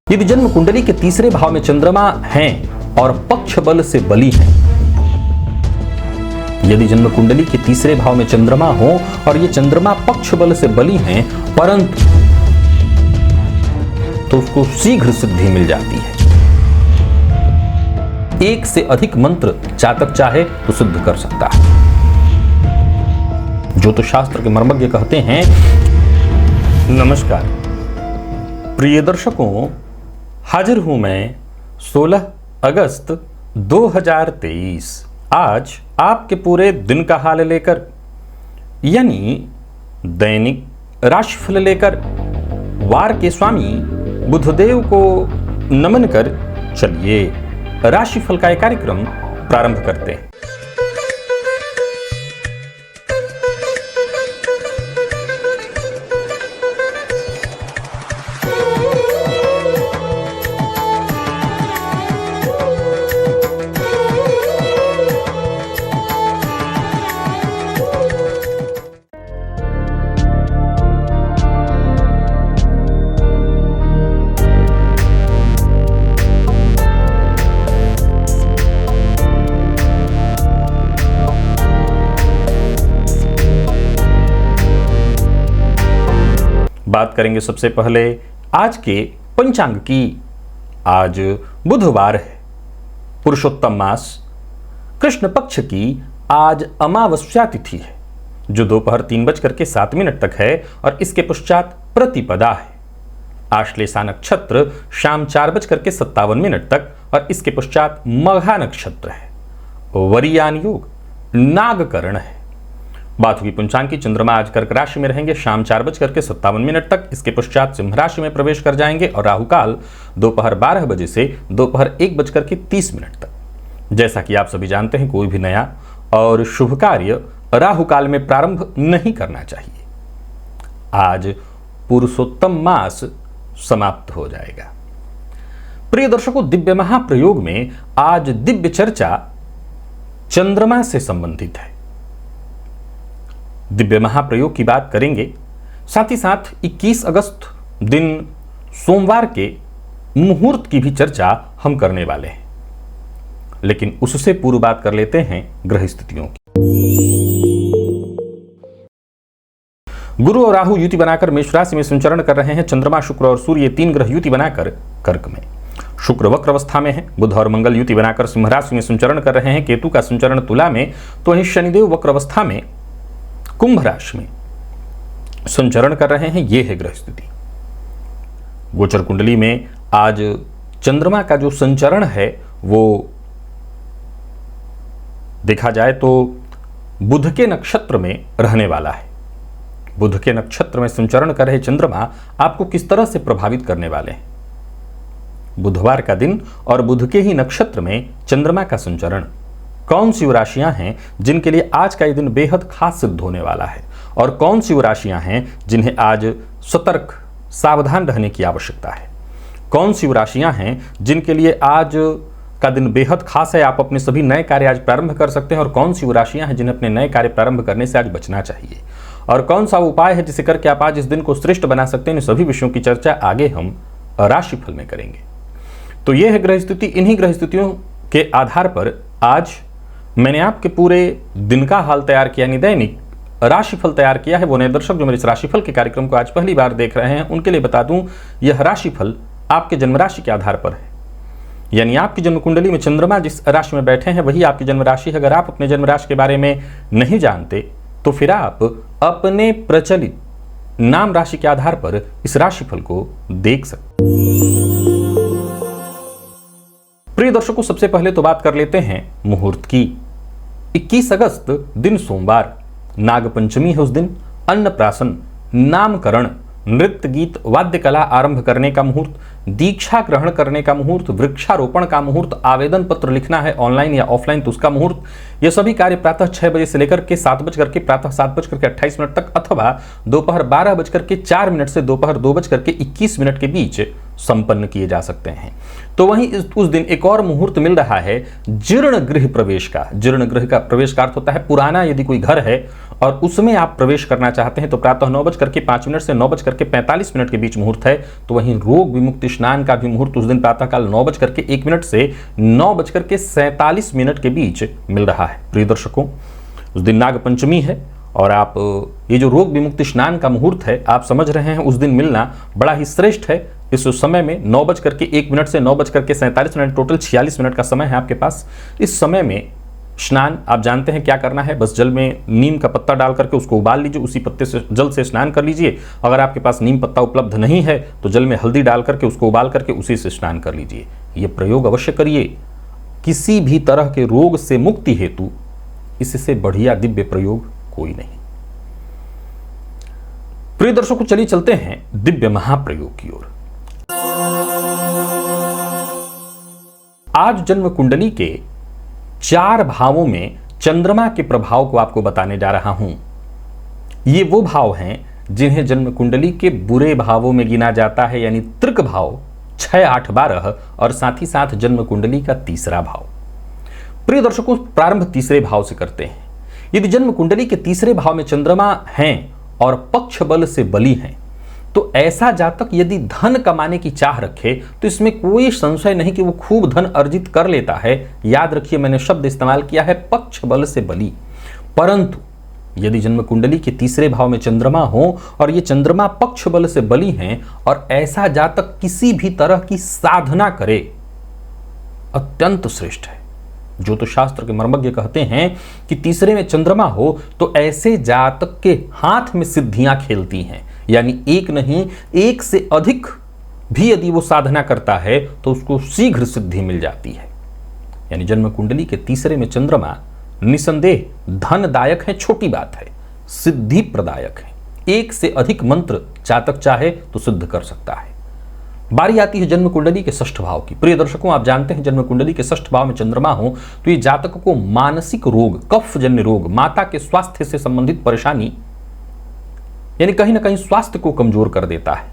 यदि जन्म कुंडली के तीसरे भाव में चंद्रमा हैं और पक्ष बल से बली हैं, यदि जन्म कुंडली के तीसरे भाव में चंद्रमा हो और ये चंद्रमा पक्ष बल से बली हैं, परंतु तो उसको शीघ्र सिद्धि मिल जाती है। एक से अधिक मंत्र जातक चाहे तो सिद्ध कर सकता है। ज्योतिष शास्त्र के मर्मज्ञ कहते हैं। नमस्कार प्रिय दर्शकों, हाजिर हूं मैं 16 अगस्त 2023 आज आपके पूरे दिन का हाल लेकर, यानी दैनिक राशिफल लेकर वार के स्वामी बुधदेव को नमन कर चलिए राशिफल का एक कार्यक्रम प्रारंभ करते हैं। बात करेंगे सबसे पहले आज के पंचांग की। आज बुधवार है, पुरुषोत्तम मास, कृष्ण पक्ष की आज अमावस्या तिथि है जो दोपहर 3:07 तक है और इसके पश्चात प्रतिपदा है। आश्लेषा नक्षत्र शाम 4:57 तक और इसके पश्चात मघा नक्षत्र है। वरियान योग नागकरण है। बाथुकी पंचांग की चंद्रमा आज कर्क राशि में रहेंगे शाम 4:57 तक, इसके पश्चात सिंह राशि में प्रवेश कर जाएंगे और राहुकाल दोपहर 12 बजे से दोपहर 1:30 तक। जैसा कि आप सभी जानते हैं, कोई भी नया और शुभ कार्य राहुकाल में प्रारंभ नहीं करना चाहिए। आज पुरुषोत्तम मास समाप्त हो जाएगा। प्रिय दर्शकों, दिव्य महाप्रयोग में आज दिव्य चर्चा चंद्रमा से संबंधित है। दिव्य महाप्रयोग की बात करेंगे, साथ ही साथ 21 अगस्त दिन सोमवार के मुहूर्त की भी चर्चा हम करने वाले हैं। लेकिन उससे पूर्व बात कर लेते हैं ग्रह स्थितियों की। गुरु और राहु युति बनाकर मेष राशि में संचरण कर रहे हैं। चंद्रमा, शुक्र और सूर्य 3 ग्रह युति बनाकर कर्क में। शुक्र वक्र अवस्था में है। बुध और मंगल युति बनाकर सिंह राशि में संचरण कर रहे हैं। केतु का संचरण तुला में, तो वहीं शनिदेव वक्र अवस्था में कुंभ राशि में संचरण कर रहे हैं। यह है ग्रह स्थिति। गोचर कुंडली में आज चंद्रमा का जो संचरण है वो देखा जाए तो बुध के नक्षत्र में रहने वाला है। बुध के नक्षत्र में संचरण कर रहे चंद्रमा आपको किस तरह से प्रभावित करने वाले हैं? बुधवार का दिन और बुध के ही नक्षत्र में चंद्रमा का संचरण, कौन सी वो राशियां हैं जिनके लिए आज का ये दिन बेहद खास सिद्ध होने वाला है और कौन सी वो राशियां हैं जिन्हें आज सतर्क सावधान रहने की आवश्यकता है? कौन सी वो राशियां हैं जिनके लिए आज का दिन बेहद खास है, आप अपने सभी नए कार्य आज प्रारंभ कर सकते हैं? और कौन सी वो राशियां हैं जिन्हें अपने नए कार्य प्रारंभ करने से आज बचना चाहिए? और कौन सा उपाय है जिसे करके आप आज इस दिन को श्रेष्ठ बना सकते हैं? इन सभी विषयों की चर्चा आगे हम राशिफल में करेंगे। तो यह है ग्रह स्थिति। इन्हीं ग्रह स्थितियों के आधार पर आज मैंने आपके पूरे दिन का हाल तैयार किया, यानी दैनिक राशिफल तैयार किया है। वो नए दर्शक जो मेरे इस राशिफल के कार्यक्रम को आज पहली बार देख रहे हैं, उनके लिए बता दूं, यह राशिफल आपके जन्म राशि के आधार पर है। यानी आपकी जन्म कुंडली में चंद्रमा जिस राशि में बैठे हैं वही आपकी जन्म राशि है। अगर आप अपने जन्म राशि के बारे में नहीं जानते तो फिर आप अपने प्रचलित नाम राशि के आधार पर इस राशिफल को देख सकते। प्रिय दर्शकों, सबसे पहले तो बात कर लेते हैं मुहूर्त की। 21 अगस्त दिन सोमवार, नाग पंचमी है। उस दिन अन्नप्राशन, नामकरण, नृत्य गीत वाद्य कला आरंभ करने का मुहूर्त, दीक्षा ग्रहण करने का मुहूर्त, वृक्षारोपण का मुहूर्त, आवेदन पत्र लिखना है ऑनलाइन या ऑफलाइन तो उसका मुहूर्त। ये सभी कार्य प्रातः 6 बजे से लेकर के 7 बज करके प्रातः 7:28 तक अथवा दोपहर 12:04 से दोपहर 2:21 के बीच संपन्न किए जा सकते हैं। तो वहीं उस दिन एक और मुहूर्त मिल रहा है जीर्ण गृह प्रवेश का। जीर्ण गृह का प्रवेश का अर्थ होता है पुराना यदि कोई घर है और उसमें आप प्रवेश करना चाहते हैं तो प्रातः 9:05 से 9:45 के बीच मुहूर्त है। तो वहीं रोग विमुक्ति स्नान का भी मुहूर्त उस दिन प्रातःकाल 9:01 से 9:47 के बीच मिल रहा है। प्रिय दर्शकों, उस दिन नाग पंचमी है और आप ये जो रोग विमुक्ति स्नान का मुहूर्त है आप समझ रहे हैं, उस दिन मिलना बड़ा ही श्रेष्ठ है। इस समय में 9:01 से 9:47 टोटल 46 मिनट का समय है आपके पास। इस समय में स्नान आप जानते हैं क्या करना है, बस जल में नीम का पत्ता डाल करके उसको उबाल लीजिए, उसी पत्ते से जल से स्नान कर लीजिए। अगर आपके पास नीम पत्ता उपलब्ध नहीं है तो जल में हल्दी डाल करके उसको उबाल करके उसी से स्नान कर लीजिए। ये प्रयोग अवश्य करिए। किसी भी तरह के रोग से मुक्ति हेतु इससे बढ़िया दिव्य प्रयोग कोई नहीं। प्रिय दर्शकों, चलिए चलते हैं दिव्य महाप्रयोग की ओर। आज जन्म कुंडली के 4 भावों में चंद्रमा के प्रभाव को आपको बताने जा रहा हूं। ये वो भाव हैं जिन्हें जन्म कुंडली के बुरे भावों में गिना जाता है, यानी तृक भाव 6, 8, 12 और साथ ही साथ जन्म कुंडली का तीसरा भाव। प्रिय दर्शकों, प्रारंभ तीसरे भाव से करते हैं। यदि जन्म कुंडली के तीसरे भाव में चंद्रमा हैं और पक्ष बल से बली हैं तो ऐसा जातक यदि धन कमाने की चाह रखे तो इसमें कोई संशय नहीं कि वो खूब धन अर्जित कर लेता है। याद रखिए, मैंने शब्द इस्तेमाल किया है पक्ष बल से बली। परंतु यदि जन्म कुंडली के तीसरे भाव में चंद्रमा हो और ये चंद्रमा पक्ष बल से बली हैं और ऐसा जातक किसी भी तरह की साधना करे, अत्यंत श्रेष्ठ है। ज्योतिष शास्त्र के मर्मज्ञ कहते हैं कि तीसरे में चंद्रमा हो तो ऐसे जातक के हाथ में सिद्धियां खेलती हैं, यानी एक नहीं एक से अधिक भी यदि वो साधना करता है तो उसको शीघ्र सिद्धि मिल जाती है। यानी जन्म कुंडली के तीसरे में चंद्रमा निसंदेह धनदायक है, छोटी बात है, सिद्धि प्रदायक है। एक से अधिक मंत्र जातक चाहे तो सिद्ध कर सकता है। बारी आती है जन्म कुंडली के 6ठ भाव की। प्रिय दर्शकों, आप जानते हैं जन्म कुंडली के 6ठ भाव में चंद्रमा हो तो ये जातक को मानसिक रोग, कफजन्य रोग, माता के स्वास्थ्य से संबंधित परेशानी, यानी कहीं ना कहीं स्वास्थ्य को कमजोर कर देता है।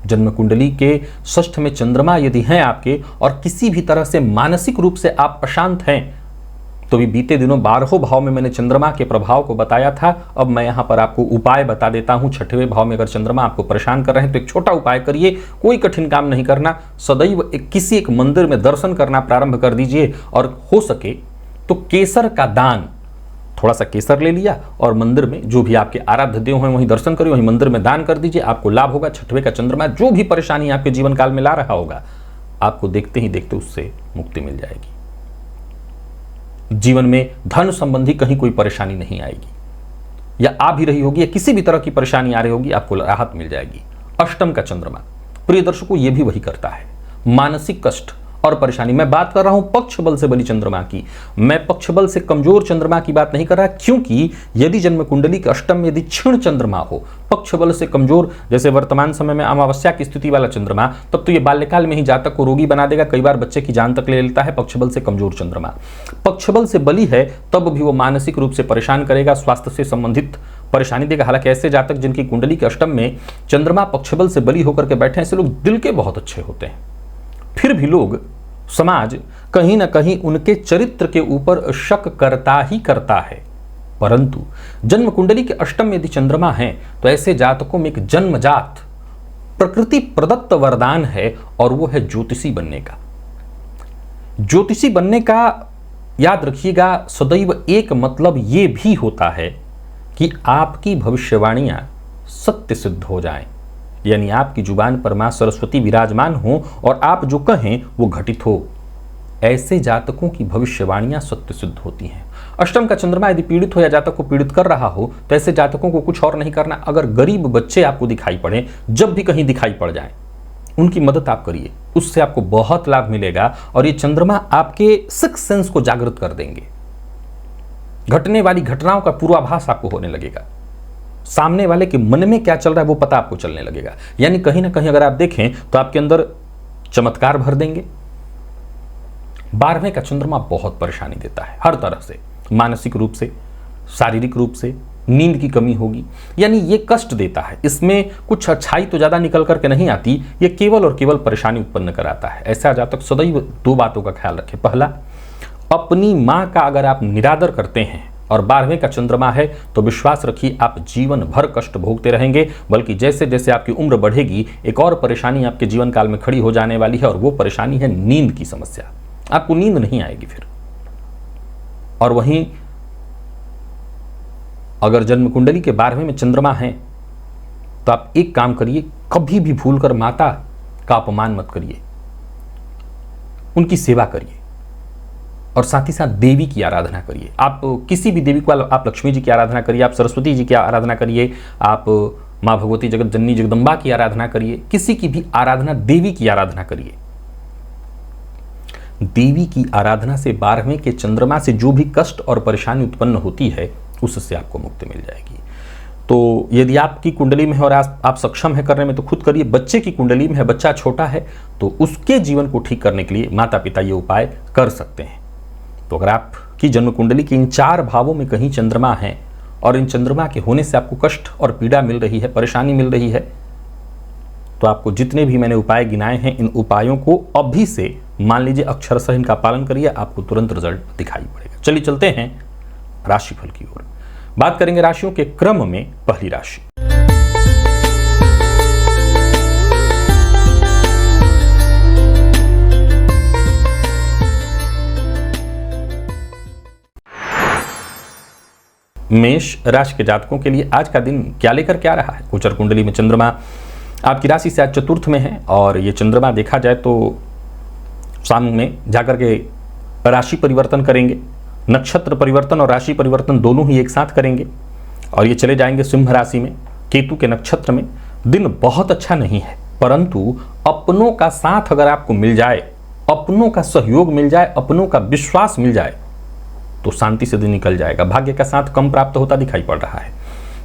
जन्म कुंडली के 6ठ में चंद्रमा यदि हैं आपके और किसी भी तरह से मानसिक रूप से आप अशांत हैं, तो भी बीते दिनों 12वें भाव में मैंने चंद्रमा के प्रभाव को बताया था। अब मैं यहां पर आपको उपाय बता देता हूं। 6वें भाव में अगर चंद्रमा आपको परेशान कर रहे हैं तो एक छोटा उपाय करिए, कोई कठिन काम नहीं करना। सदैव किसी एक मंदिर में दर्शन करना प्रारंभ कर दीजिए और हो सके तो केसर का दान, थोड़ा सा केसर ले लिया और मंदिर में जो भी आपके आराध्य देव हैं वहीं दर्शन करिए, वहीं मंदिर में दान कर दीजिए। आपको लाभ होगा। 6वें का चंद्रमा जो भी परेशानी आपके जीवन काल में ला रहा होगा, आपको देखते ही देखते उससे मुक्ति मिल जाएगी। जीवन में धन संबंधी कहीं कोई परेशानी नहीं आएगी, या आ भी रही होगी या किसी भी तरह की परेशानी आ रही होगी, आपको राहत मिल जाएगी। 8वें का चंद्रमा, प्रिय दर्शकों, यह भी वही करता है, मानसिक कष्ट और परेशानी। मैं बात कर रहा हूं पक्ष बल से बली चंद्रमा की, मैं पक्ष बल से कमजोर चंद्रमा की बात नहीं कर रहा, क्योंकि यदि जन्म कुंडली के 8वें में यदि क्षीण चंद्रमा हो, पक्ष बल से कमजोर, जैसे वर्तमान समय में अमावस्या की स्थिति वाला चंद्रमा, तब तो ये बाल्यकाल में ही जातक को रोगी बना देगा, कई बार बच्चे की जान तक ले लेता है। पक्ष बल से कमजोर चंद्रमा, पक्ष बल से बली है तब भी वो मानसिक रूप से परेशान करेगा, स्वास्थ्य से संबंधित परेशानी देगा। हालांकि ऐसे जातक जिनकी कुंडली के 8वें में चंद्रमा पक्ष बल से बली होकर के बैठे, ऐसे लोग दिल के बहुत अच्छे होते हैं, फिर भी लोग, समाज कहीं ना कहीं उनके चरित्र के ऊपर शक करता ही करता है। परंतु जन्म कुंडली के 8वें में यदि चंद्रमा है तो ऐसे जातकों में एक जन्मजात प्रकृति प्रदत्त वरदान है और वो है ज्योतिषी बनने का। ज्योतिषी बनने का याद रखिएगा, सदैव एक मतलब ये भी होता है कि आपकी भविष्यवाणियां सत्य सिद्ध हो जाएं, यानी आपकी जुबान पर मां सरस्वती विराजमान हो और आप जो कहें वो घटित हो। ऐसे जातकों की भविष्यवाणियां सत्य सिद्ध होती हैं। 8वें का चंद्रमा यदि पीड़ित हो या जातक को पीड़ित कर रहा हो तो ऐसे जातकों को कुछ और नहीं करना। अगर गरीब बच्चे आपको दिखाई पड़े, जब भी कहीं दिखाई पड़ जाए, उनकी मदद आप करिए, उससे आपको बहुत लाभ मिलेगा और ये चंद्रमा आपके सिक्स सेंस को जागृत कर देंगे। घटने वाली घटनाओं का पूर्वाभास आपको होने लगेगा, सामने वाले के मन में क्या चल रहा है वो पता आपको चलने लगेगा। यानी कहीं ना कहीं अगर आप देखें तो आपके अंदर चमत्कार भर देंगे। 12वें का चंद्रमा बहुत परेशानी देता है, हर तरह से, मानसिक रूप से, शारीरिक रूप से, नींद की कमी होगी, यानी ये कष्ट देता है। इसमें कुछ अच्छाई तो ज्यादा निकल करके नहीं आती, ये केवल और केवल परेशानी उत्पन्न कराता है। ऐसा जातक सदैव 2 बातों का ख्याल रखें। पहला, अपनी मां का अगर आप निरादर करते हैं और 12वें का चंद्रमा है तो विश्वास रखिए आप जीवन भर कष्ट भोगते रहेंगे, बल्कि जैसे जैसे आपकी उम्र बढ़ेगी एक और परेशानी आपके जीवन काल में खड़ी हो जाने वाली है, और वो परेशानी है नींद की समस्या। आपको नींद नहीं आएगी फिर। और वहीं अगर जन्म कुंडली के 12वें में चंद्रमा है तो आप एक काम करिए, कभी भी भूलकर माता का अपमान मत करिए, उनकी सेवा करिए और साथ ही साथ देवी की आराधना करिए। आप किसी भी देवी को, आप लक्ष्मी जी की आराधना करिए, आप सरस्वती जी की आराधना करिए, आप माँ भगवती जगत जननी जगदम्बा की आराधना करिए, किसी की भी आराधना, देवी की आराधना करिए। देवी की आराधना से 12वें के चंद्रमा से जो भी कष्ट और परेशानी उत्पन्न होती है उससे आपको मुक्ति मिल जाएगी। तो यदि आपकी कुंडली में है और आप सक्षम है करने में तो खुद करिए। बच्चे की कुंडली में है, बच्चा छोटा है तो उसके जीवन को ठीक करने के लिए माता पिता ये उपाय कर सकते हैं। तो अगर आपकी जन्म कुंडली के इन 4 भावों में कहीं चंद्रमा है और इन चंद्रमा के होने से आपको कष्ट और पीड़ा मिल रही है, परेशानी मिल रही है, तो आपको जितने भी मैंने उपाय गिनाए हैं इन उपायों को अभी से मान लीजिए अक्षरशः इनका पालन करिए, आपको तुरंत रिजल्ट दिखाई पड़ेगा। चलिए चलते हैं राशिफल की ओर। बात करेंगे राशियों के क्रम में। पहली राशि मेष राशि के जातकों के लिए आज का दिन क्या लेकर क्या रहा है। गोचर कुंडली में चंद्रमा आपकी राशि से आज चतुर्थ में है और ये चंद्रमा देखा जाए तो शाम में जाकर के राशि परिवर्तन करेंगे, नक्षत्र परिवर्तन और राशि परिवर्तन दोनों ही एक साथ करेंगे और ये चले जाएंगे सिंह राशि में, केतु के नक्षत्र में। दिन बहुत अच्छा नहीं है, परंतु अपनों का साथ अगर आपको मिल जाए, अपनों का सहयोग मिल जाए, अपनों का विश्वास मिल जाए तो शांति से दिन निकल जाएगा। भाग्य का साथ कम प्राप्त होता दिखाई पड़ रहा है।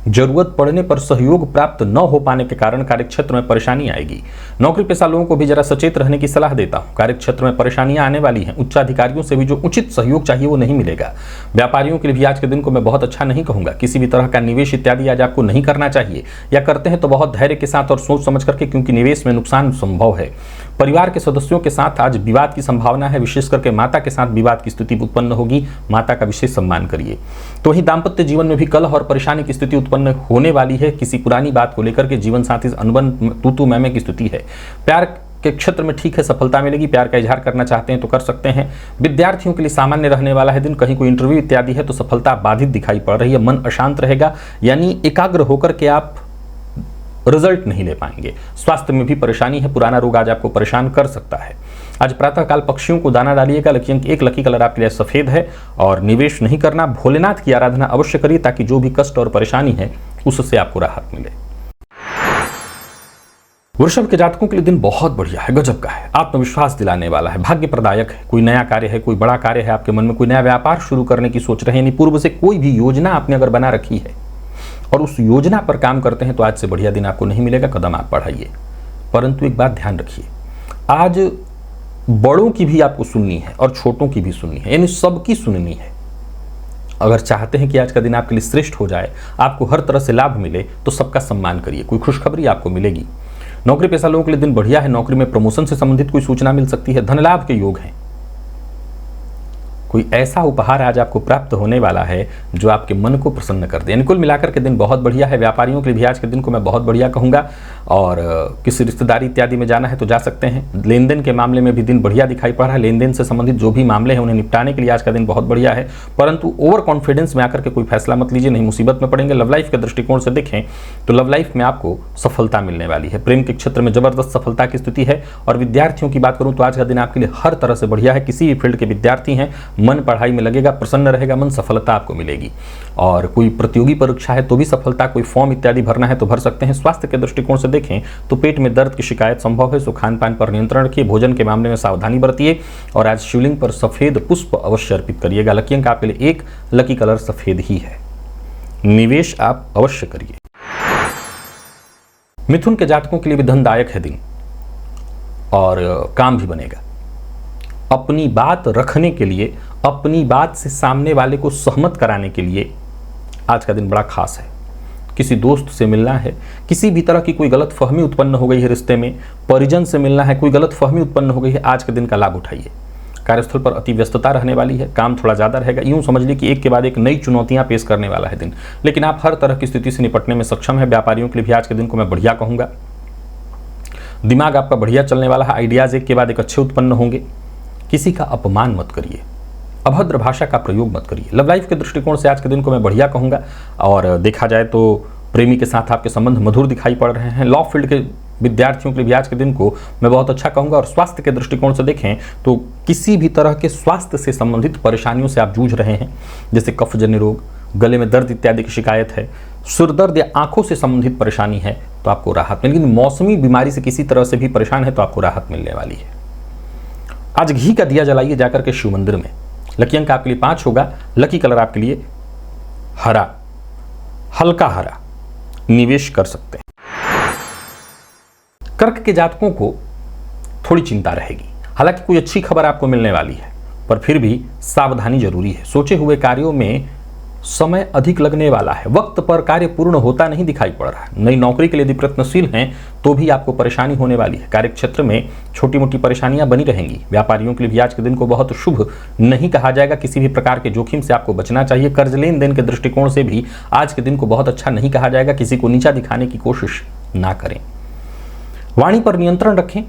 जरूरत पड़ने पर सहयोग प्राप्त न हो पाने के कारण कार्यक्षेत्र में परेशानी आएगी। नौकरी पेशा लोगों को भी जरा सचेत रहने की सलाह देता हूं। कार्यक्षेत्र में परेशानियां आने वाली हैं। उच्चाधिकारियों से भी जो उचित सहयोग चाहिए वो नहीं मिलेगा। व्यापारियों के लिए भी आज के दिन को मैं बहुत अच्छा नहीं कहूंगा। किसी भी तरह का निवेश इत्यादि आज आपको नहीं करना चाहिए, या करते हैं तो बहुत धैर्य के साथ और सोच समझ करके, क्योंकि निवेश में नुकसान संभव है। परिवार के सदस्यों के साथ आज विवाद की संभावना है, विशेष करके माता के साथ विवाद की स्थिति उत्पन्न होगी। माता का विशेष सम्मान करिए। तो वहीं दाम्पत्य जीवन में भी कलह और परेशानी की स्थिति उत्पन्न होने वाली है। किसी पुरानी बात को लेकर के जीवन साथी से अनबन, तू मैं की स्थिति है। प्यार के क्षेत्र में ठीक है, सफलता मिलेगी। प्यार का इजहार करना चाहते हैं तो कर सकते हैं। विद्यार्थियों के लिए सामान्य रहने वाला है दिन। कहीं कोई इंटरव्यू इत्यादि है तो सफलता बाधित दिखाई पड़ रही है। मन अशांत रहेगा, यानी एकाग्र होकर के आप रिजल्ट नहीं ले पाएंगे। स्वास्थ्य में भी परेशानी है, पुराना रोग आज आपको परेशान कर सकता है। आज प्रातःकाल पक्षियों को दाना डालिएगा। एक लकी कलर आपके लिए सफेद है और निवेश नहीं करना। भोलेनाथ की आराधना अवश्य करिए ताकि जो भी कष्ट और परेशानी है उससे आपको राहत मिले। वृषभ के जातकों के लिए दिन बहुत बढ़िया है, गजब का है, आत्मविश्वास दिलाने वाला है, भाग्य प्रदायक है। कोई नया कार्य है, कोई बड़ा कार्य है आपके मन में, कोई नया व्यापार शुरू करने की सोच रहे हैं, यानी पूर्व से कोई भी योजना आपने अगर बना रखी है और उस योजना पर काम करते हैं तो आज से बढ़िया दिन आपको नहीं मिलेगा। कदम आप बढ़ाइए, परंतु एक बात ध्यान रखिए, आज बड़ों की भी आपको सुननी है और छोटों की भी सुननी है, यानी सबकी सुननी है। अगर चाहते हैं कि आज का दिन आपके लिए श्रेष्ठ हो जाए, आपको हर तरह से लाभ मिले, तो सबका सम्मान करिए। कोई खुशखबरी आपको मिलेगी। नौकरी पेशा लोगों के लिए दिन बढ़िया है। नौकरी में प्रमोशन से संबंधित कोई सूचना मिल सकती है। धन लाभ के योग हैं। कोई ऐसा उपहार आज आपको प्राप्त होने वाला है जो आपके मन को प्रसन्न कर दे। कुल मिलाकर के दिन बहुत बढ़िया है। व्यापारियों के लिए भी आज के दिन को मैं बहुत बढ़िया कहूँगा। और किसी रिश्तेदारी इत्यादि में जाना है तो जा सकते हैं। लेन देन के मामले में भी दिन बढ़िया दिखाई पड़ रहा है। लेन देन से संबंधित जो भी मामले हैं उन्हें निपटाने के लिए आज का दिन बहुत बढ़िया है, परंतु ओवर कॉन्फिडेंस में आकर के कोई फैसला मत लीजिए, नहीं मुसीबत में पड़ेंगे। लव लाइफ के दृष्टिकोण से देखें तो लव लाइफ में आपको सफलता मिलने वाली है। प्रेम के क्षेत्र में जबरदस्त सफलता की स्थिति है। और विद्यार्थियों की बात करूं तो आज का दिन आपके लिए हर तरह से बढ़िया है। किसी भी फील्ड के विद्यार्थी हैं, मन पढ़ाई में लगेगा, प्रसन्न रहेगा मन, सफलता आपको मिलेगी। और कोई प्रतियोगी परीक्षा है तो भी सफलता, कोई फॉर्म इत्यादि भरना है तो भर सकते हैं। स्वास्थ्य के दृष्टिकोण से देखें तो पेट में दर्द की शिकायत संभव है, सो खान पान पर नियंत्रण रखिए। भोजन के मामले में सावधानी बरतिए और आज शिवलिंग पर सफेद पुष्प अवश्य अर्पित करिएगा। लकी अंक आपके लिए एक, लकी कलर सफेद ही है। निवेश आप अवश्य करिए। मिथुन के जातकों के लिए भी धनदायक है दिन और काम भी बनेगा। अपनी बात रखने के लिए, अपनी बात से सामने वाले को सहमत कराने के लिए आज का दिन बड़ा खास है। किसी दोस्त से मिलना है, किसी भी तरह की कोई गलत फहमी उत्पन्न हो गई है रिश्ते में, परिजन से मिलना है, कोई गलत फहमी उत्पन्न हो गई है, आज के दिन का लाभ उठाइए। कार्यस्थल पर अति व्यस्तता रहने वाली है, काम थोड़ा ज़्यादा रहेगा। यूँ समझ लीजिए कि एक के बाद एक नई चुनौतियाँ पेश करने वाला है दिन, लेकिन आप हर तरह की स्थिति से निपटने में सक्षम है। व्यापारियों के लिए भी आज के दिन को मैं बढ़िया कहूँगा। दिमाग आपका बढ़िया चलने वाला है, आइडियाज़ एक के बाद एक अच्छे उत्पन्न होंगे। किसी का अपमान मत करिए, अभद्र भाषा का प्रयोग मत करिए। लव लाइफ के दृष्टिकोण से आज के दिन को मैं बढ़िया कहूँगा। और देखा जाए तो प्रेमी के साथ आपके संबंध मधुर दिखाई पड़ रहे हैं। लॉ फील्ड के विद्यार्थियों के लिए भी आज के दिन को मैं बहुत अच्छा कहूँगा। और स्वास्थ्य के दृष्टिकोण से देखें तो किसी भी तरह के स्वास्थ्य से संबंधित परेशानियों से आप जूझ रहे हैं, जैसे कफजन्य रोग, गले में दर्द इत्यादि की शिकायत है, सिर दर्द या आंखों से संबंधित परेशानी है, तो आपको राहत मिलेगी। लेकिन मौसमी बीमारी से किसी तरह से भी परेशान है तो आपको राहत मिलने वाली है। आज घी का दिया जलाइए जाकर के शिव मंदिर में। लकी अंक आपके लिए 5 होगा। लकी कलर आपके लिए हरा, हल्का हरा निवेश कर सकते हैं। कर्क के जातकों को थोड़ी चिंता रहेगी। हालांकि कोई अच्छी खबर आपको मिलने वाली है, पर फिर भी सावधानी जरूरी है। सोचे हुए कार्यों में समय अधिक लगने वाला है, वक्त पर कार्य पूर्ण होता नहीं दिखाई पड़ रहा है। नई नौकरी के लिए यदि प्रयत्नशील हैं तो भी आपको परेशानी होने वाली है। कार्य क्षेत्र में छोटी मोटी परेशानियां बनी रहेंगी। व्यापारियों के लिए भी आज के दिन को बहुत शुभ नहीं कहा जाएगा। किसी भी प्रकार के जोखिम से आपको बचना चाहिए। कर्ज लेन देन के दृष्टिकोण से भी आज के दिन को बहुत अच्छा नहीं कहा जाएगा। किसी को नीचा दिखाने की कोशिश ना करें। वाणी पर नियंत्रण रखें।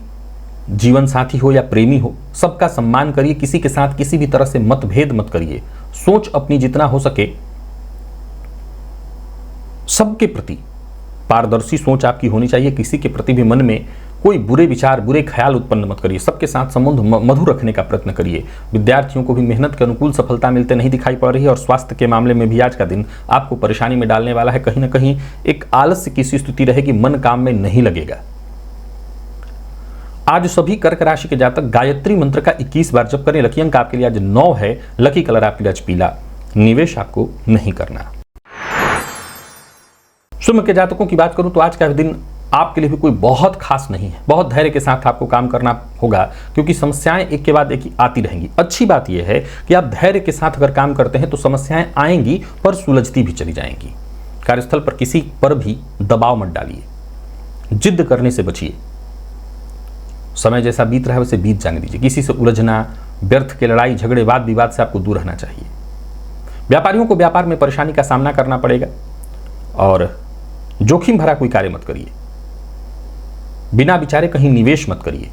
जीवन साथी हो या प्रेमी हो, सबका सम्मान करिए। किसी के साथ किसी भी तरह से मतभेद मत करिए। सोच अपनी जितना हो सके सबके प्रति पारदर्शी सोच आपकी होनी चाहिए। किसी के प्रति भी मन में कोई बुरे विचार, बुरे ख्याल उत्पन्न मत करिए। सबके साथ संबंध मधुर रखने का प्रयत्न करिए। विद्यार्थियों को भी मेहनत के अनुकूल सफलता मिलते नहीं दिखाई पड़ रही है। और स्वास्थ्य के मामले में भी आज का दिन आपको परेशानी में डालने वाला है। कहीं ना कहीं एक आलस्य की स्थिति रहेगी, मन काम में नहीं लगेगा। आज सभी कर्क राशि के जातक गायत्री मंत्र का 21 बार जप करें। लकी अंक आपके लिए आज 9 है। लकी कलर आपके लिए आज पीला। निवेश आपको नहीं करना। सिंह के जातकों की बात करूं तो आज का दिन आपके लिए भी कोई बहुत खास नहीं है। बहुत धैर्य के साथ आपको काम करना होगा, क्योंकि समस्याएं एक के बाद एक आती रहेंगी। अच्छी बात यह है कि आप धैर्य के साथ अगर काम करते हैं तो समस्याएं आएंगी पर सुलझती भी चली जाएंगी। कार्यस्थल पर किसी पर भी दबाव मत डालिए। जिद करने से बचिए। समय जैसा बीत रहा है वैसे बीत जाने दीजिए। किसी से उलझना, व्यर्थ के लड़ाई झगड़े, वाद विवाद से आपको दूर रहना चाहिए। व्यापारियों को व्यापार में परेशानी का सामना करना पड़ेगा। और जोखिम भरा कोई कार्य मत करिए। बिना विचारे कहीं निवेश मत करिए।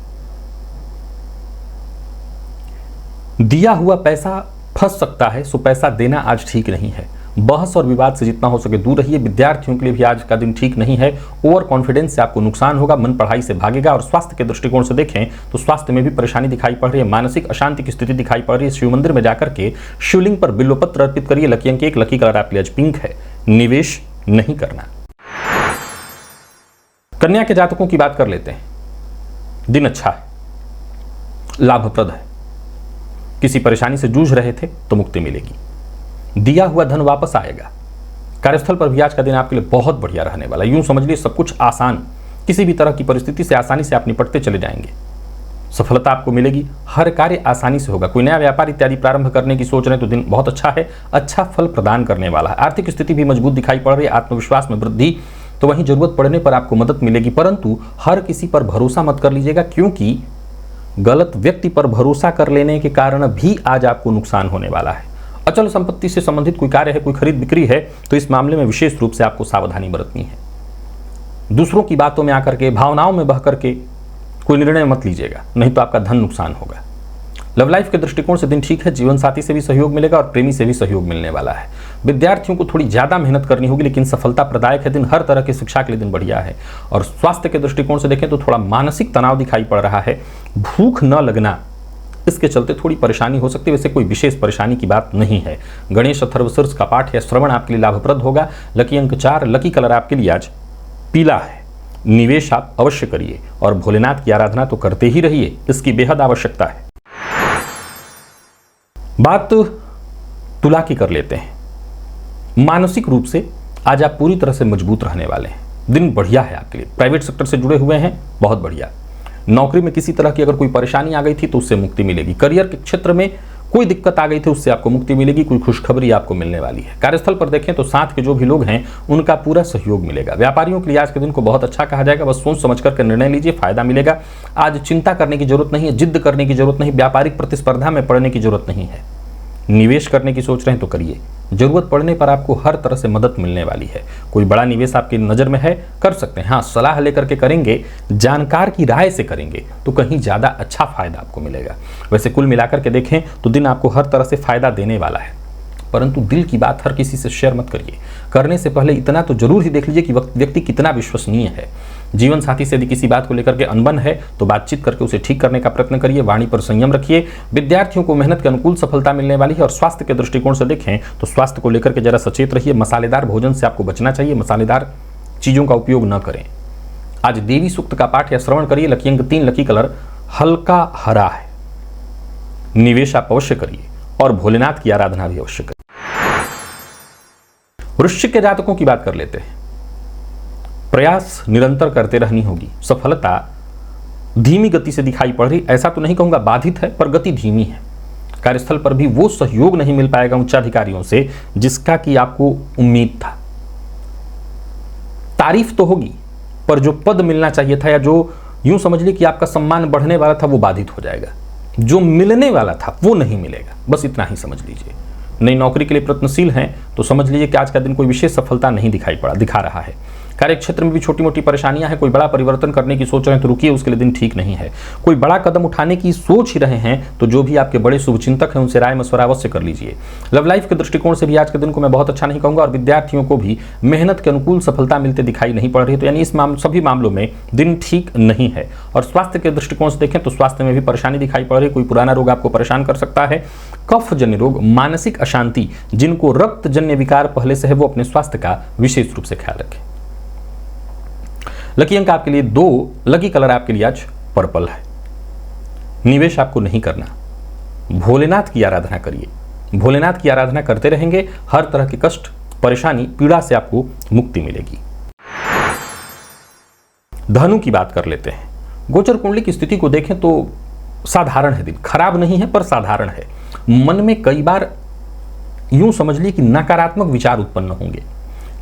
दिया हुआ पैसा फंस सकता है, सो पैसा देना आज ठीक नहीं है। बहस और विवाद से जितना हो सके दूर रहिए। विद्यार्थियों के लिए भी आज का दिन ठीक नहीं है। ओवर कॉन्फिडेंस से आपको नुकसान होगा। मन पढ़ाई से भागेगा। और स्वास्थ्य के दृष्टिकोण से देखें तो स्वास्थ्य में भी परेशानी दिखाई पड़ रही है। मानसिक अशांति की स्थिति दिखाई पड़ रही है। शिव मंदिर में जाकर के शिवलिंग पर बिल्वपत्र अर्पित करिए। लकी अंक 1, लकी कलर आपके लिए आज पिंक है। निवेश नहीं करना। कन्या के जातकों की बात कर लेते हैं। दिन अच्छा है, लाभप्रद है। किसी परेशानी से जूझ रहे थे तो मुक्ति मिलेगी। दिया हुआ धन वापस आएगा। कार्यस्थल पर भी आज का दिन आपके लिए बहुत बढ़िया रहने वाला है। यूं समझ लीजिए सब कुछ आसान। किसी भी तरह की परिस्थिति से आसानी से आप निपटते चले जाएंगे। सफलता आपको मिलेगी। हर कार्य आसानी से होगा। कोई नया व्यापार इत्यादि प्रारंभ करने की सोच रहे हैं तो दिन बहुत अच्छा है। अच्छा फल प्रदान करने वाला है। आर्थिक स्थिति भी मजबूत दिखाई पड़ रही है। आत्मविश्वास में वृद्धि, तो वहीं जरूरत पड़ने पर आपको मदद मिलेगी। परंतु हर किसी पर भरोसा मत कर लीजिएगा, क्योंकि गलत व्यक्ति पर भरोसा कर लेने के कारण भी आज आपको नुकसान होने वाला है। अचल संपत्ति से संबंधित कोई कार्य है, कोई खरीद बिक्री है, तो इस मामले में विशेष रूप से आपको सावधानी बरतनी है। दूसरों की बातों में आकर के, भावनाओं में बह करके कोई निर्णय मत लीजिएगा, नहीं तो आपका धन नुकसान होगा। लव लाइफ के दृष्टिकोण से दिन ठीक है। जीवन साथी से भी सहयोग मिलेगा और प्रेमी से भी सहयोग मिलने वाला है। विद्यार्थियों को थोड़ी ज्यादा मेहनत करनी होगी, लेकिन सफलता प्रदायक है दिन। हर तरह की शिक्षा के लिए दिन बढ़िया है। और स्वास्थ्य के दृष्टिकोण से देखें तो थोड़ा मानसिक तनाव दिखाई पड़ रहा है। भूख न लगना, इसके चलते थोड़ी परेशानी हो सकती है। वैसे कोई विशेष परेशानी की बात नहीं है। गणेश अथर्वशीर्ष का पाठ या श्रवण आपके लिए लाभप्रद होगा। लकी अंक 4, लकी कलर आपके लिए आज पीला है। निवेश आप अवश्य करिए और भोलेनाथ की आराधना तो करते ही रहिए, इसकी बेहद आवश्यकता है। बात तुला की कर लेते हैं। मानसिक रूप से आज आप पूरी तरह से मजबूत रहने वाले हैं। दिन बढ़िया है आपके लिए। प्राइवेट सेक्टर से जुड़े हुए हैं, बहुत बढ़िया। नौकरी में किसी तरह की अगर कोई परेशानी आ गई थी तो उससे मुक्ति मिलेगी। करियर के क्षेत्र में कोई दिक्कत आ गई थी उससे आपको मुक्ति मिलेगी, कोई खुशखबरी आपको मिलने वाली है। कार्यस्थल पर देखें तो साथ के जो भी लोग हैं उनका पूरा सहयोग मिलेगा। व्यापारियों के लिए आज के दिन को बहुत अच्छा कहा जाएगा, बस सोच समझ करके निर्णय लीजिए, फायदा मिलेगा। आज चिंता करने की जरूरत नहीं है, जिद्द करने की जरूरत नहीं, व्यापारिक प्रतिस्पर्धा में पड़ने की जरूरत नहीं है। निवेश करने की सोच रहे हैं तो करिए, जरूरत पड़ने पर आपको हर तरह से मदद मिलने वाली है। कोई बड़ा निवेश आपकी नज़र में है, कर सकते हैं। हाँ, सलाह लेकर के करेंगे, जानकार की राय से करेंगे तो कहीं ज़्यादा अच्छा फायदा आपको मिलेगा। वैसे कुल मिलाकर के देखें तो दिन आपको हर तरह से फायदा देने वाला है, परंतु दिल की बात हर किसी से शेयर मत करिए। करने से पहले इतना तो जरूर ही देख लीजिए कि व्यक्ति कितना विश्वसनीय है। जीवन साथी से यदि किसी बात को लेकर के अनबन है तो बातचीत करके उसे ठीक करने का प्रयत्न करिए। वाणी पर संयम रखिए। विद्यार्थियों को मेहनत के अनुकूल सफलता मिलने वाली है। और स्वास्थ्य के दृष्टिकोण से देखें तो स्वास्थ्य को लेकर के जरा सचेत रहिए। मसालेदार भोजन से आपको बचना चाहिए, मसालेदार चीजों का उपयोग न करें। आज देवी सूक्त का पाठ या श्रवण करिए। लकी अंक 3, लकी कलर हल्का हरा है। निवेश आप अवश्य करिए और भोलेनाथ की आराधना भी अवश्य करिए। वृश्चिक के जातकों की बात कर लेते हैं। प्रयास निरंतर करते रहनी होगी। सफलता धीमी गति से दिखाई पड़ रही, ऐसा तो नहीं कहूंगा बाधित है, पर गति धीमी है। कार्यस्थल पर भी वो सहयोग नहीं मिल पाएगा उच्चाधिकारियों से जिसका कि आपको उम्मीद था। तारीफ तो होगी, पर जो पद मिलना चाहिए था या जो यूं समझ लीजिए कि आपका सम्मान बढ़ने वाला था वो बाधित हो जाएगा। जो मिलने वाला था वो नहीं मिलेगा, बस इतना ही समझ लीजिए। नई नौकरी के लिए प्रयत्नशील हैं तो समझ लीजिए कि आज का दिन कोई विशेष सफलता नहीं दिखा रहा है। कार्य क्षेत्र में भी छोटी मोटी परेशानियां हैं। कोई बड़ा परिवर्तन करने की सोच रहे हैं तो रुकिए, उसके लिए दिन ठीक नहीं है। कोई बड़ा कदम उठाने की सोच ही रहे हैं तो जो भी आपके बड़े शुभचिंतक हैं उनसे राय मशवरा अवश्य कर लीजिए। लव लाइफ के दृष्टिकोण से भी आज के दिन को मैं बहुत अच्छा नहीं कहूंगा। और विद्यार्थियों को भी मेहनत के अनुकूल सफलता मिलते दिखाई नहीं पड़ रही, तो यानी इस सभी मामलों में दिन ठीक नहीं है। और स्वास्थ्य के दृष्टिकोण से देखें तो स्वास्थ्य में भी परेशानी दिखाई पड़ रही है। कोई पुराना रोग आपको परेशान कर सकता है। कफ जन्य रोग, मानसिक अशांति, जिनको रक्त जन्य विकार पहले से है वो अपने स्वास्थ्य का विशेष रूप से ख्याल रखें। लकी अंक आपके लिए 2, लकी कलर आपके लिए आज पर्पल है। निवेश आपको नहीं करना, भोलेनाथ की आराधना करिए। भोलेनाथ की आराधना करते रहेंगे, हर तरह के कष्ट, परेशानी, पीड़ा से आपको मुक्ति मिलेगी। धनु की बात कर लेते हैं। गोचर कुंडली की स्थिति को देखें तो साधारण है दिन, खराब नहीं है पर साधारण है। मन में कई बार यूं समझ ली कि नकारात्मक विचार उत्पन्न होंगे,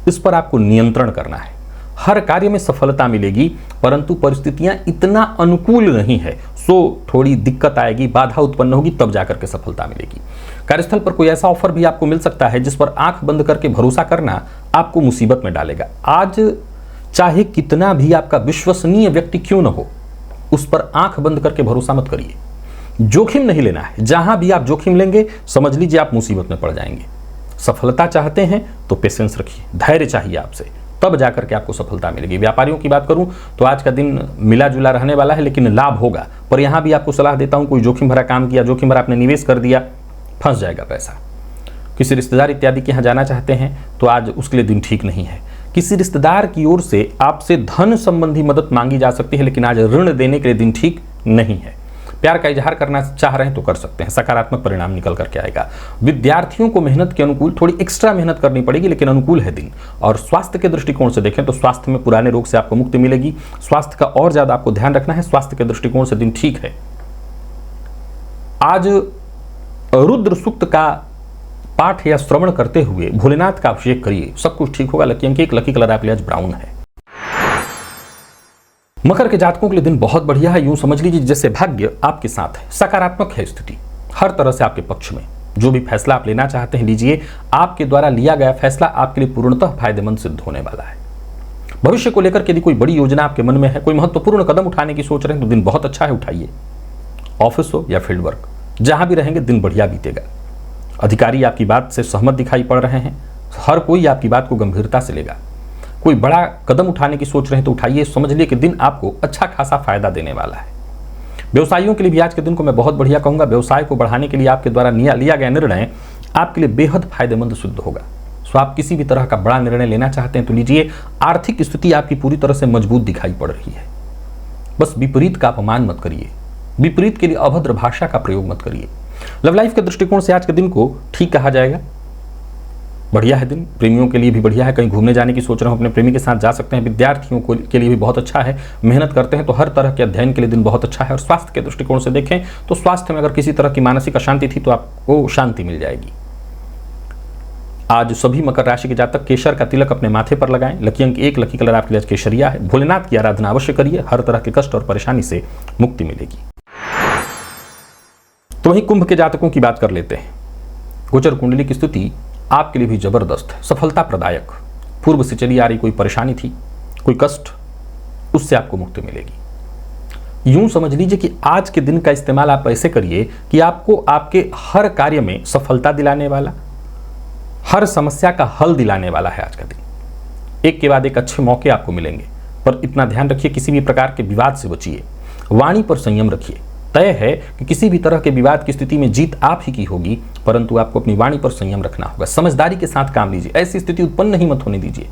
इस पर आपको नियंत्रण करना है। हर कार्य में सफलता मिलेगी, परंतु परिस्थितियां इतना अनुकूल नहीं है, सो थोड़ी दिक्कत आएगी, बाधा उत्पन्न होगी, तब जाकर के सफलता मिलेगी। कार्यस्थल पर कोई ऐसा ऑफर भी आपको मिल सकता है जिस पर आंख बंद करके भरोसा करना आपको मुसीबत में डालेगा। आज चाहे कितना भी आपका विश्वसनीय व्यक्ति क्यों न हो, उस पर आंख बंद करके भरोसा मत करिए। जोखिम नहीं लेना है। जहां भी आप जोखिम लेंगे समझ लीजिए आप मुसीबत में पड़ जाएंगे। सफलता चाहते हैं तो पेशेंस रखिए, धैर्य चाहिए आपसे, तब जाकर के आपको सफलता मिलेगी। व्यापारियों की बात करूं तो आज का दिन मिला जुला रहने वाला है, लेकिन लाभ होगा। पर यहां भी आपको सलाह देता हूं, कोई जोखिम भरा काम किया, जोखिम भरा आपने निवेश कर दिया, फंस जाएगा पैसा। किसी रिश्तेदार इत्यादि के यहां जाना चाहते हैं तो आज उसके लिए दिन ठीक नहीं है। किसी रिश्तेदार की ओर से आपसे धन संबंधी मदद मांगी जा सकती है, लेकिन आज ऋण देने के लिए दिन ठीक नहीं है। प्यार का इजहार करना चाह रहे हैं तो कर सकते हैं, सकारात्मक परिणाम निकल करके आएगा। विद्यार्थियों को मेहनत के अनुकूल थोड़ी एक्स्ट्रा मेहनत करनी पड़ेगी, लेकिन अनुकूल है दिन। और स्वास्थ्य के दृष्टिकोण से देखें तो स्वास्थ्य में पुराने रोग से आपको मुक्ति मिलेगी। स्वास्थ्य का और ज्यादा आपको ध्यान रखना है। स्वास्थ्य के दृष्टिकोण से दिन ठीक है। आज रुद्र सूक्त का पाठ या श्रवण करते हुए भोलेनाथ का अभिषेक करिए, सब कुछ ठीक होगा। लकी अंक 1, लकी कलर आपके लिए आज ब्राउन है। मकर के जातकों के लिए दिन बहुत बढ़िया है। यूं समझ लीजिए जैसे भाग्य आपके साथ है, सकारात्मक है स्थिति, हर तरह से आपके पक्ष में। जो भी फैसला आप लेना चाहते हैं लीजिए, आपके द्वारा लिया गया फैसला आपके लिए पूर्णतः फायदेमंद सिद्ध होने वाला है। भविष्य को लेकर यदि कोई बड़ी योजना आपके मन में है, कोई महत्वपूर्ण कदम उठाने की सोच रहे हैं तो दिन बहुत अच्छा है, उठाइए। ऑफिस हो या फील्ड वर्क, जहां भी रहेंगे दिन बढ़िया बीतेगा। अधिकारी आपकी बात से सहमत दिखाई पड़ रहे हैं, हर कोई आपकी बात को गंभीरता से लेगा। कोई बड़ा कदम उठाने की सोच रहे हैं तो उठाइए, समझ लिए कि दिन आपको अच्छा खासा फायदा देने वाला है। व्यवसायियों के लिए भी आज के दिन को मैं बहुत बढ़िया कहूंगा। व्यवसाय को बढ़ाने के लिए आपके द्वारा लिया गया निर्णय आपके लिए बेहद फायदेमंद सिद्ध होगा। सो आप किसी भी तरह का बड़ा निर्णय लेना चाहते हैं तो लीजिए। आर्थिक स्थिति आपकी पूरी तरह से मजबूत दिखाई पड़ रही है। बस विपरीत का अपमान मत करिए, विपरीत के लिए अभद्र भाषा का प्रयोग मत करिए। लव लाइफ के दृष्टिकोण से आज के दिन को ठीक कहा जाएगा। बढ़िया है दिन, प्रेमियों के लिए भी बढ़िया है। कहीं घूमने जाने की सोच रहे हो, अपने प्रेमी के साथ जा सकते हैं। विद्यार्थियों के लिए भी बहुत अच्छा है। मेहनत करते हैं तो हर तरह के अध्ययन के लिए दिन बहुत अच्छा है। और स्वास्थ्य के दृष्टिकोण से देखें तो स्वास्थ्य में अगर किसी तरह की मानसिक अशांति थी तो आपको शांति मिल जाएगी। आज सभी मकर राशि के जातक केसर का तिलक अपने माथे पर लगाएं। लकी अंक 1, लकी कलर आपके लिए आज केसरिया है। भोलेनाथ की आराधना अवश्य करिए, हर तरह के कष्ट और परेशानी से मुक्ति मिलेगी। तो वहीं कुंभ के जातकों की बात कर लेते हैं। गोचर कुंडली की स्थिति आपके लिए भी जबरदस्त है, सफलता प्रदायक। पूर्व से चली आ रही कोई परेशानी थी, कोई कष्ट, उससे आपको मुक्ति मिलेगी। यूं समझ लीजिए कि आज के दिन का इस्तेमाल आप ऐसे करिए कि आपको आपके हर कार्य में सफलता दिलाने वाला, हर समस्या का हल दिलाने वाला है आज का दिन। एक के बाद एक अच्छे मौके आपको मिलेंगे, पर इतना ध्यान रखिए किसी भी प्रकार के विवाद से बचिए, वाणी पर संयम रखिए। तय है कि किसी भी तरह के विवाद की स्थिति में जीत आप ही की होगी, परंतु आपको अपनी वाणी पर संयम रखना होगा। समझदारी के साथ काम लीजिए, ऐसी स्थिति उत्पन्न ही मत होने दीजिए।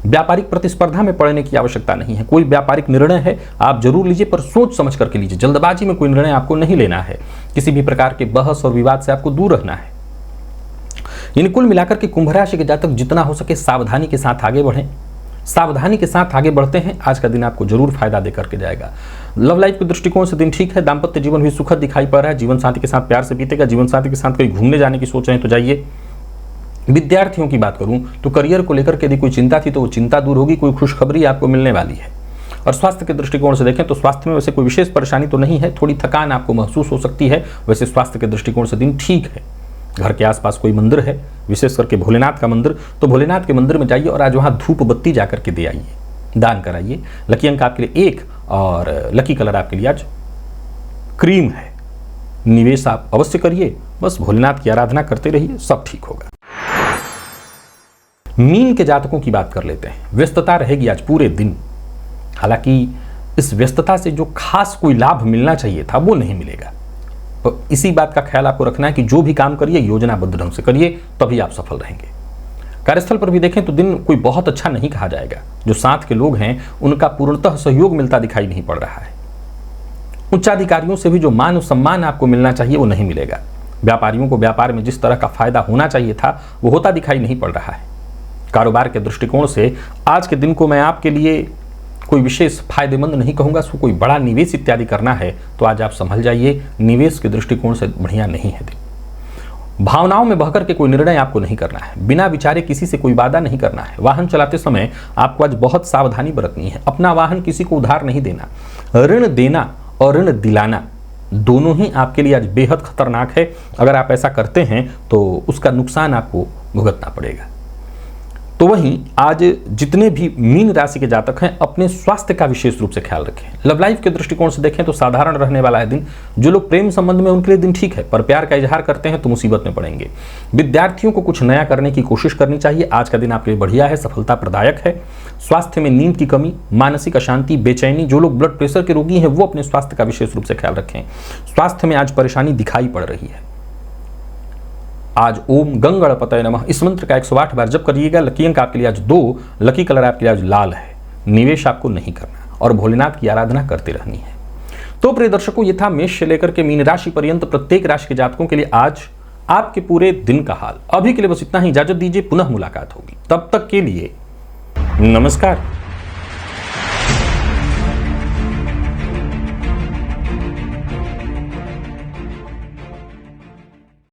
व्यापारिक प्रतिस्पर्धा में पड़ने की आवश्यकता नहीं है। कोई व्यापारिक निर्णय है आप जरूर लीजिए, पर सोच समझ करके लीजिए। जल्दबाजी में कोई निर्णय आपको नहीं लेना है। किसी भी प्रकार के बहस और विवाद से आपको दूर रहना है। इन कुल मिलाकर के कुंभ राशि के जातक जितना हो सके सावधानी के साथ आगे बढ़ें। सावधानी के साथ आगे बढ़ते हैं, आज का दिन आपको जरूर फायदा दे करके जाएगा। लव लाइफ के दृष्टिकोण से दिन ठीक है। दाम्पत्य जीवन भी सुखद दिखाई पड़ रहा है। जीवन साथी के साथ प्यार से बीतेगा। जीवन साथी के साथ कहीं घूमने जाने की सोच रहे हैं तो जाइए। विद्यार्थियों की बात करूं तो करियर को लेकर के यदि कोई चिंता थी तो वो चिंता दूर होगी। कोई खुशखबरी आपको मिलने वाली है। और स्वास्थ्य के दृष्टिकोण से देखें तो स्वास्थ्य में वैसे कोई विशेष परेशानी तो नहीं है, थोड़ी थकान आपको महसूस हो सकती है। वैसे स्वास्थ्य के दृष्टिकोण से दिन ठीक है। घर के आसपास कोई मंदिर है, विशेष करके भोलेनाथ का मंदिर, तो भोलेनाथ के मंदिर में जाइए और आज वहां धूप बत्ती जाकर के दे आइए, दान कराइए। लकी अंक आपके लिए 1 और लकी कलर आपके लिए आज क्रीम है। निवेश आप अवश्य करिए, बस भोलेनाथ की आराधना करते रहिए, सब ठीक होगा। मीन के जातकों की बात कर लेते हैं। व्यस्तता रहेगी आज पूरे दिन। हालांकि इस व्यस्तता से जो खास कोई लाभ मिलना चाहिए था वो नहीं मिलेगा। तो इसी बात का ख्याल आपको रखना है कि जो भी काम करिए योजनाबद्ध ढंग से करिए, तभी आप सफल रहेंगे। कार्यस्थल पर भी देखें तो दिन कोई बहुत अच्छा नहीं कहा जाएगा। जो साथ के लोग हैं उनका पूर्णतः सहयोग मिलता दिखाई नहीं पड़ रहा है। उच्चाधिकारियों से भी जो मान और सम्मान आपको मिलना चाहिए वो नहीं मिलेगा। व्यापारियों को व्यापार में जिस तरह का फायदा होना चाहिए था वो होता दिखाई नहीं पड़ रहा है। कारोबार के दृष्टिकोण से आज के दिन को मैं आपके लिए कोई विशेष फायदेमंद नहीं कहूंगा। सो कोई बड़ा निवेश इत्यादि करना है तो आज आप संभल जाइए। निवेश के दृष्टिकोण से बढ़िया नहीं है दिन। भावनाओं में बहकर के कोई निर्णय आपको नहीं करना है। बिना विचारे किसी से कोई वादा नहीं करना है। वाहन चलाते समय आपको आज बहुत सावधानी बरतनी है। अपना वाहन किसी को उधार नहीं देना। ऋण देना और ऋण दिलाना दोनों ही आपके लिए आज बेहद खतरनाक है। अगर आप ऐसा करते हैं तो उसका नुकसान आपको भुगतना पड़ेगा। तो वहीं आज जितने भी मीन राशि के जातक हैं अपने स्वास्थ्य का विशेष रूप से ख्याल रखें। लव लाइफ के दृष्टिकोण से देखें तो साधारण रहने वाला है दिन। जो लोग प्रेम संबंध में उनके लिए दिन ठीक है, पर प्यार का इजहार करते हैं तो मुसीबत में पड़ेंगे। विद्यार्थियों को कुछ नया करने की कोशिश करनी चाहिए। आज का दिन आपके लिए बढ़िया है, सफलता प्रदायक है। स्वास्थ्य में नींद की कमी, मानसिक अशांति, बेचैनी, जो लोग ब्लड प्रेशर के रोगी हैं वो अपने स्वास्थ्य का विशेष रूप से ख्याल रखें। स्वास्थ्य में आज परेशानी दिखाई पड़ रही है। आज ओम गंगणपतये नमः इस मंत्र का 108 बार जप करिएगा। लकी अंक आपके लिए आज 2, लकी कलर आपके लिए आज लाल है। निवेश आपको नहीं करना और भोलेनाथ की आराधना करते रहनी है। तो प्रिय दर्शकों, ये था मेष से लेकर के मीन राशि पर्यंत प्रत्येक राशि के जातकों के लिए आज आपके पूरे दिन का हाल। अभी के लिए बस इतना ही, इजाजत दीजिए, पुनः मुलाकात होगी। तब तक के लिए नमस्कार।